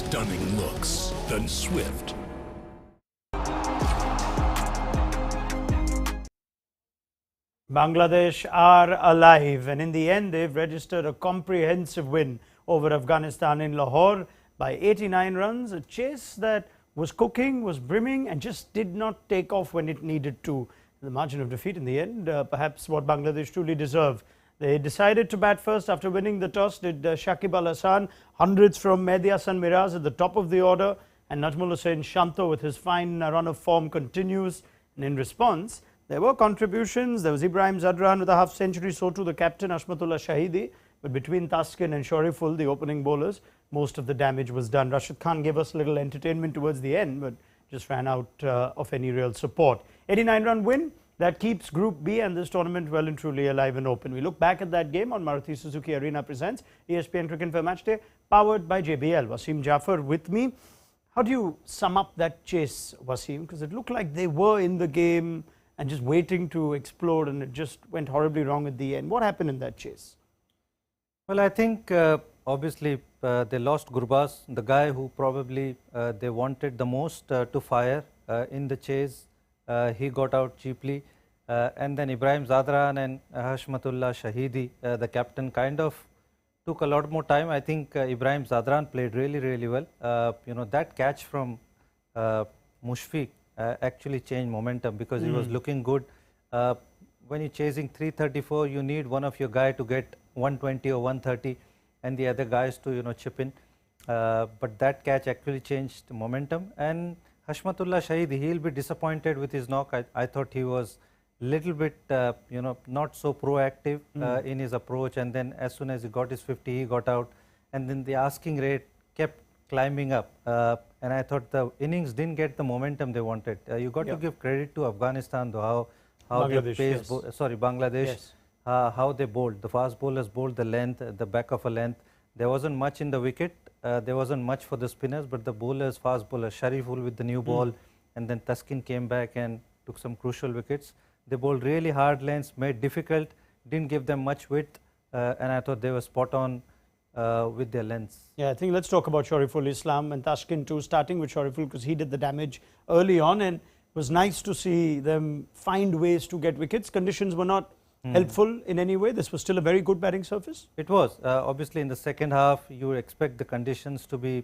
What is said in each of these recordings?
stunning looks than swift. Bangladesh are alive, and in the end they've registered a comprehensive win over Afghanistan in Lahore by 89 runs, a chase that was cooking, was brimming and just did not take off when it needed to. The margin of defeat in the end, perhaps what Bangladesh truly deserve. They decided to bat first after winning the toss, did Shakib Al Hasan, hundreds from Mehdi Hasan Miraz at the top of the order, and Najmul Hussain Shanto with his fine run of form continues, and in response there were contributions. There was Ibrahim Zadran with a half century, so too the captain Ashmatullah Shahidi, but between Taskin and Shariful, the opening bowlers, most of the damage was done. Rashid Khan gave us a little entertainment towards the end, but just ran out of any real support. 89-run win, that keeps Group B and this tournament well and truly alive and open. We look back at that game on Maruti Suzuki Arena presents ESPN Cricket for Matchday, powered by JBL. Wasim Jaffer with me. How do you sum up that chase, Wasim? Because it looked like they were in the game and just waiting to explode, and it just went horribly wrong at the end. What happened in that chase? Well, I think obviously they lost Gurbaz, the guy who probably they wanted the most to fire in the chase. He got out cheaply, and then Ibrahim Zadran and Hashmatullah Shahidi, the captain, kind of took a lot more time. I think Ibrahim Zadran played really well. That catch from Mushfiq actually changed momentum because he was looking good. When you're chasing 334, you need one of your guy to get 120 or 130 and the other guys to chip in. But that catch actually changed the momentum. And Hashmatullah Shahidi, he'll be disappointed with his knock. I thought he was little bit not so proactive in his approach, and then as soon as he got his 50, he got out, and then the asking rate kept climbing up, and I thought the innings didn't get the momentum they wanted. You got to give credit to Afghanistan though, how they paced, Bangladesh, Yes. How they bowled. The fast bowlers bowled the length, the back of a length. There wasn't much in the wicket, there wasn't much for the spinners, but the bowlers, fast bowlers, Shariful with the new ball, and then Taskin came back and took some crucial wickets. They bowled really hard lengths, made difficult, didn't give them much width, and I thought they were spot on with their lengths. Yeah, I think let's talk about Shariful Islam and Taskin too, starting with Shariful because he did the damage early on, and it was nice to see them find ways to get wickets. Conditions were not helpful in any way. This was still a very good batting surface. It was. Obviously in the second half you would expect the conditions to be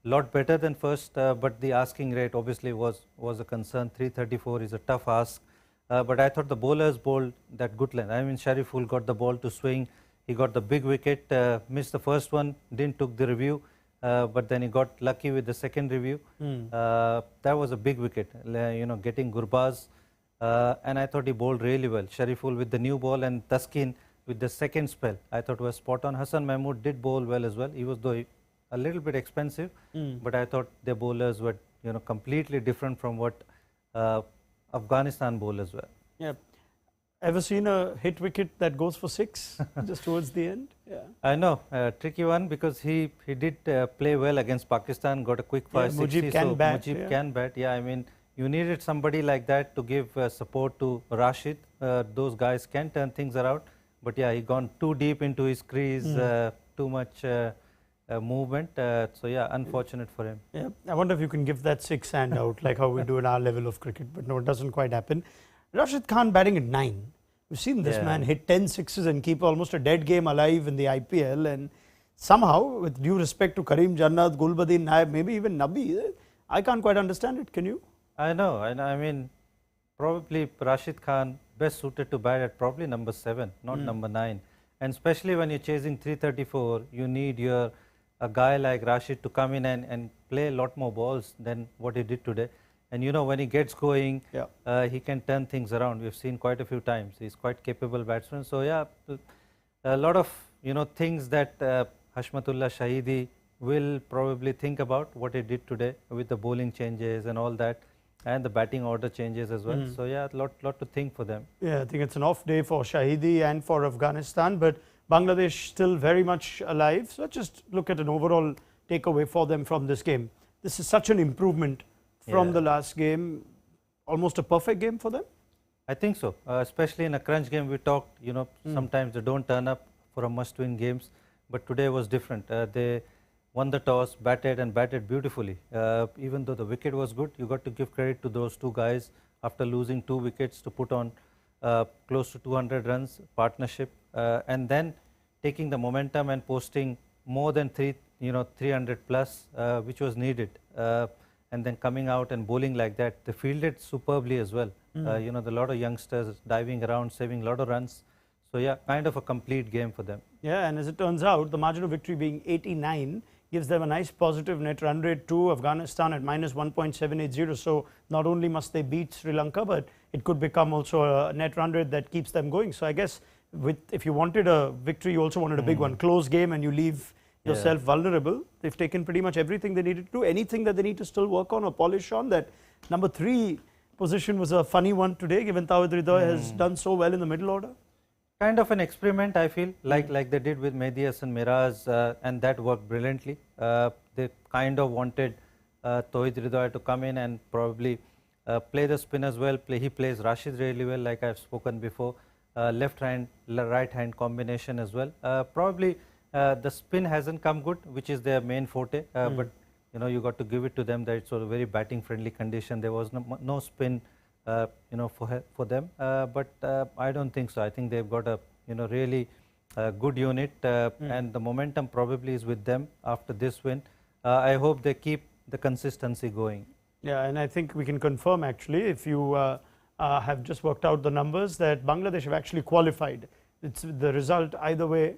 a lot better than first, but the asking rate obviously was a concern. 334 is a tough ask. But I thought the bowlers bowled that good length. I mean, Shariful got the ball to swing. He got the big wicket, missed the first one, didn't took the review, but then he got lucky with the second review. That was a big wicket, getting Gurbaz. And I thought he bowled really well. Shariful with the new ball and Taskin with the second spell, I thought was spot on. Hassan Mahmood did bowl well as well. He was though a little bit expensive, but I thought their bowlers were completely different from what Afghanistan bowlers were. Yeah. Ever seen a hit wicket that goes for 6 just towards the end? Yeah. I know, tricky one because he did play well against Pakistan, got a quick 560. Mujib can bat. Mujib can bat. Yeah, I mean, you needed somebody like that to give support to Rashid. Those guys can turn things around. But yeah, he gone too deep into his crease, too much movement. So yeah, unfortunate for him. Yeah, I wonder if you can give that 6 hand out like how we do in our level of cricket, but no, it doesn't quite happen. Rashid Khan batting at 9. We've seen this man hit 10 sixes and keep almost a dead game alive in the IPL, and somehow, with due respect to Kareem Jannat, Gulbadin Naib, maybe even Nabi, I can't quite understand it. Can you? I know, and I mean, probably Rashid Khan best suited to bat at probably number 7, not number 9. And especially when you're chasing 334, you need a guy like Rashid to come in and play a lot more balls than what he did today. And when he gets going, he can turn things around. We've seen quite a few times. He's quite capable batsman. So yeah, a lot of things that Hashmatullah Shahidi will probably think about what he did today with the bowling changes and all that, and the batting order changes as well. So yeah, a lot to think for them. Yeah, I think it's an off day for Shahidi and for Afghanistan, but Bangladesh still very much alive. So let's just look at an overall takeaway for them from this game. This is such an improvement from the last game, almost a perfect game for them? I think so, especially in a crunch game. We talked, sometimes they don't turn up for a must-win games, but today was different. They won the toss, batted and batted beautifully. Even though the wicket was good, you got to give credit to those two guys after losing 2 wickets to put on close to 200 runs partnership, and then taking the momentum and posting more than 300 plus, which was needed. And then coming out and bowling like that, they fielded superbly as well. You know, a lot of youngsters diving around, saving a lot of runs. So yeah, kind of a complete game for them. Yeah, and as it turns out, the margin of victory being 89 gives them a nice positive net run rate to Afghanistan at minus 1.780. So not only must they beat Sri Lanka, but it could become also a net run rate that keeps them going. So I guess if you wanted a victory, you also wanted a big one. Close game and you leave yourself vulnerable. They've taken pretty much everything they needed to do. Anything that they need to still work on or polish on? That number 3 position was a funny one today, given Tawhid Hridoy has done so well in the middle order. Kind of an experiment, I feel, like they did with Mehdi Hasan Miraz, and that worked brilliantly. They kind of wanted Tawhid Hridoy to come in and probably play the spin as well. He plays Rashid really well, like I've spoken before. Left hand, right hand combination as well. Probably the spin hasn't come good, which is their main forte. But you know, you got to give it to them that it's a very batting friendly condition. There was no spin. You know, for them, but I don't think so. I think they've got a really good unit, and the momentum probably is with them after this win. I hope they keep the consistency going. Yeah, and I think we can confirm actually, if you have just worked out the numbers, that Bangladesh have actually qualified. It's the result either way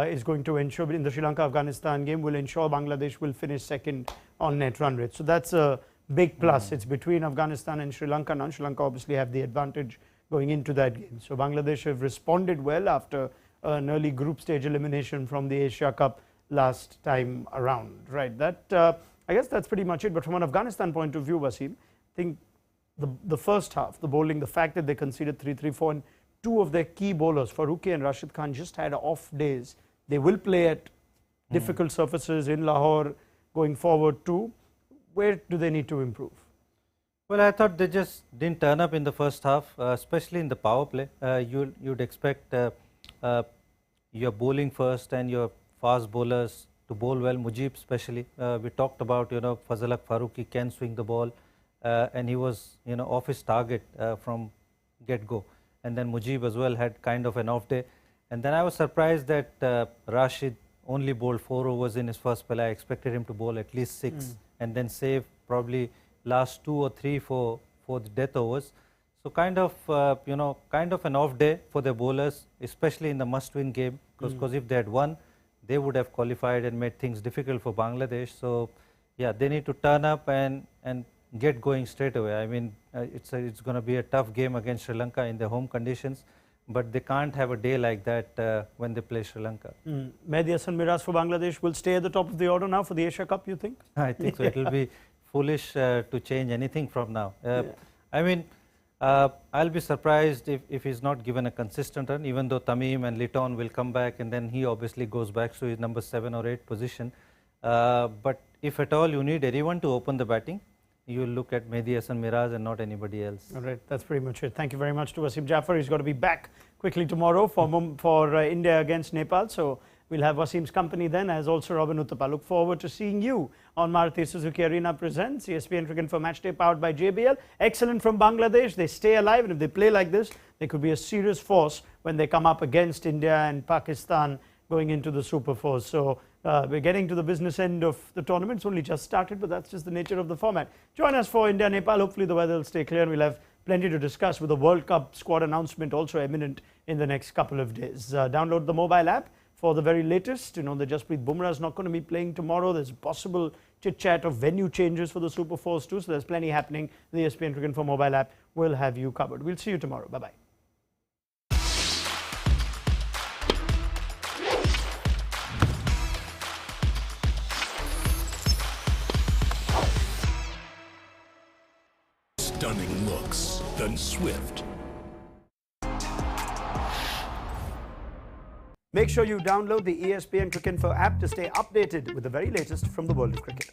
is going to ensure, in the Sri Lanka-Afghanistan game, will ensure Bangladesh will finish second on net run rate. So that's a big plus. It's between Afghanistan and Sri Lanka now. Sri Lanka obviously have the advantage going into that game. So Bangladesh have responded well after an early group stage elimination from the Asia Cup last time around. Right. That I guess that's pretty much it. But from an Afghanistan point of view, Wasim, I think the first half, the bowling, the fact that they conceded 3-3-4, and 2 of their key bowlers, Farooqi and Rashid Khan, just had off days. They will play at difficult surfaces in Lahore going forward too. Where do they need to improve? Well, I thought they just didn't turn up in the first half, especially in the power play. You'd expect your bowling first and your fast bowlers to bowl well. Mujib especially. We talked about Fazal Haq Farooqi can swing the ball, and he was off his target from get-go. And then Mujib as well had kind of an off day. And then I was surprised that Rashid only bowled 4 overs in his first spell. I expected him to bowl at least 6 and then save probably last 2 or 3 for the death overs. So kind of an off day for the bowlers, especially in the must-win game, because if they had won, they would have qualified and made things difficult for Bangladesh. So yeah, they need to turn up and get going straight away. I mean, it's going to be a tough game against Sri Lanka in their home conditions, but they can't have a day like that when they play Sri Lanka. Mehdi Hasan Miraz for Bangladesh will stay at the top of the order now for the Asia Cup, you think? I think so. It will be foolish to change anything from now. I mean, I'll be surprised if he's not given a consistent run, even though Tamim and Litton will come back, and then he obviously goes back to his number 7 or 8 position. But if at all you need anyone to open the batting, you will look at Mehdi Hasan Miraz and not anybody else. All right, that's pretty much it. Thank you very much to Wasim Jaffer. He's got to be back quickly tomorrow for India against Nepal. So we'll have Wasim's company then, as also Robin Uthappa. Look forward to seeing you on Maruti Suzuki Arena presents ESPN Cricket for Matchday, powered by JBL. Excellent from Bangladesh. They stay alive, and if they play like this, they could be a serious force when they come up against India and Pakistan going into the Super Fours. So we're getting to the business end of the tournament. It's only just started, but that's just the nature of the format. Join us for India Nepal. Hopefully the weather will stay clear, and we'll have plenty to discuss with the World Cup squad announcement also imminent in the next couple of days. Download the mobile app for the very latest. You know, the Jasprit Bumrah is not going to be playing tomorrow. There's possible chit-chat of venue changes for the Super Fours too. So there's plenty happening. The ESPN Cricket for mobile app will have you covered. We'll see you tomorrow. Bye-bye. Stunning looks, then swift. Make sure you download the ESPN Cricket Info app to stay updated with the very latest from the world of cricket.